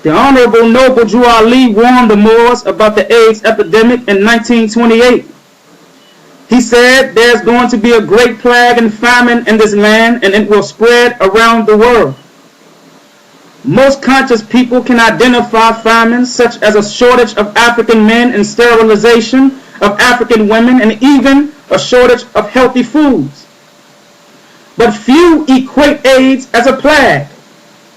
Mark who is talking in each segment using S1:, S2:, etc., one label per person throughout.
S1: The Honorable Noble Drew Ali warned the Moors about the AIDS epidemic in 1928. He said, "There's going to be a great plague and famine in this land, and it will spread around the world." Most conscious people can identify famines such as a shortage of African men and sterilization of African women, and even a shortage of healthy foods. But few equate AIDS as a plague.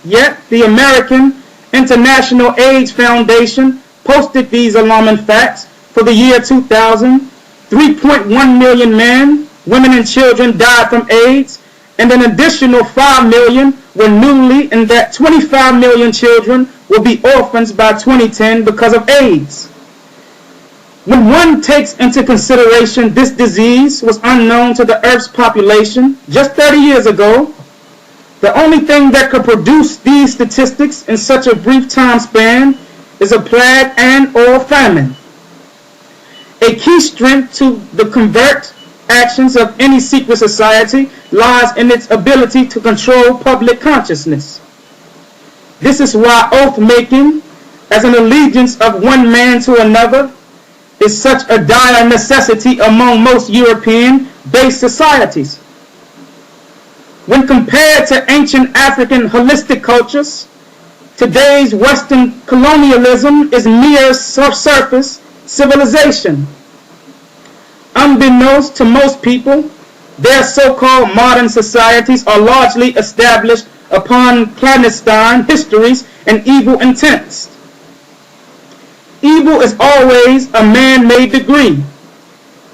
S1: Yet the American International AIDS Foundation posted these alarming facts for the year 2000. 3.1 million men, women, and children died from AIDS, and an additional 5 million were newly, and that 25 million children will be orphans by 2010 because of AIDS. When one takes into consideration this disease was unknown to the Earth's population just 30 years ago, the only thing that could produce these statistics in such a brief time span is a plague and or famine. A key strength to the covert actions of any secret society lies in its ability to control public consciousness. This is why oath-making as an allegiance of one man to another is such a dire necessity among most European-based societies. When compared to ancient African holistic cultures, today's Western colonialism is mere surface civilization. Unbeknownst to most people, their so-called modern societies are largely established upon clandestine histories and evil intents. Evil is always a man-made degree.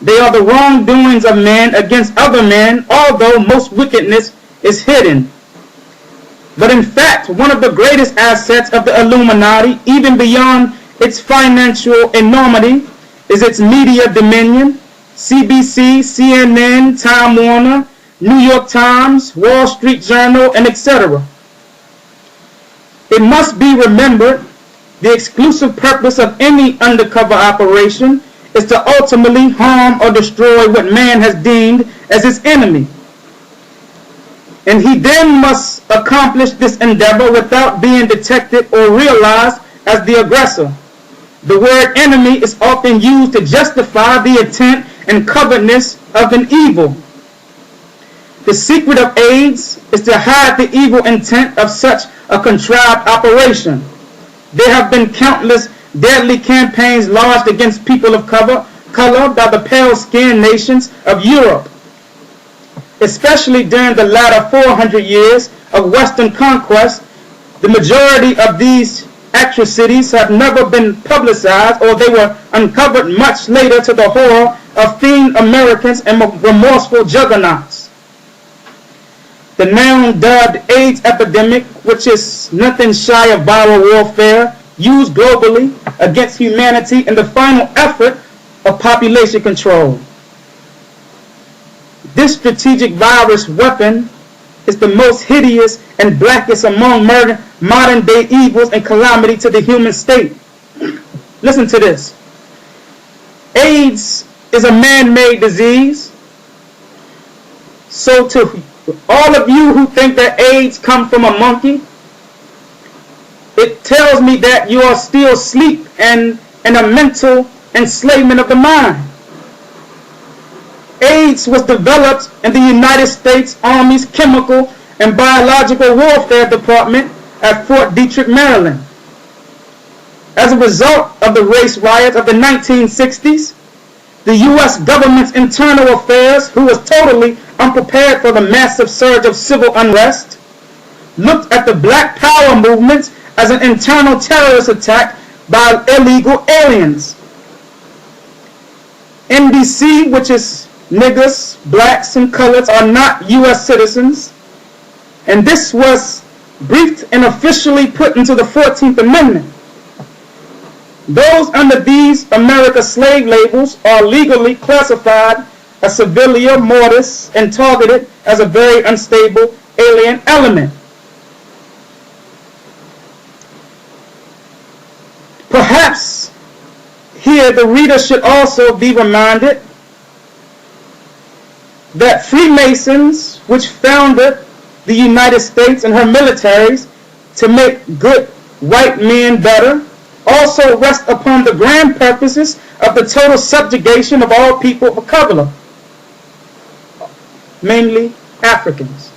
S1: They are the wrongdoings of man against other men, although most wickedness is hidden. But in fact, one of the greatest assets of the Illuminati, even beyond its financial enormity, is its media dominion. CBC, CNN, Time Warner, New York Times, Wall Street Journal, and etc. It must be remembered, the exclusive purpose of any undercover operation is to ultimately harm or destroy what man has deemed as his enemy. And he then must accomplish this endeavor without being detected or realized as the aggressor. The word enemy is often used to justify the intent and covetousness of an evil. The secret of AIDS is to hide the evil intent of such a contrived operation. There have been countless deadly campaigns lodged against people of color by the pale-skinned nations of Europe, especially during the latter 400 years of Western conquest. The majority of these atrocities have never been publicized, or they were uncovered much later to the horror of fiend Americans and remorseful juggernauts. The now dubbed AIDS epidemic, which is nothing shy of viral warfare used globally against humanity in the final effort of population control. This strategic virus weapon is the most hideous and blackest among modern-day evils and calamity to the human state. Listen to this. AIDS is a man-made disease. So to all of you who think that AIDS comes from a monkey, it tells me that you are still asleep and in a mental enslavement of the mind. AIDS was developed in the United States Army's Chemical and Biological Warfare Department at Fort Detrick, Maryland. As a result of the race riots of the 1960s, the U.S. government's internal affairs, who was totally unprepared for the massive surge of civil unrest, looked at the Black Power movement as an internal terrorist attack by illegal aliens. NBC, which is niggers, blacks, and coloreds, are not U.S. citizens, and this was briefed and officially put into the 14th Amendment. Those under these America slave labels are legally classified as civilia mortis and targeted as a very unstable alien element. Perhaps here the reader should also be reminded that Freemasons, which founded the United States and her militaries to make good white men better, also rest upon the grand purposes of the total subjugation of all people of color, mainly Africans.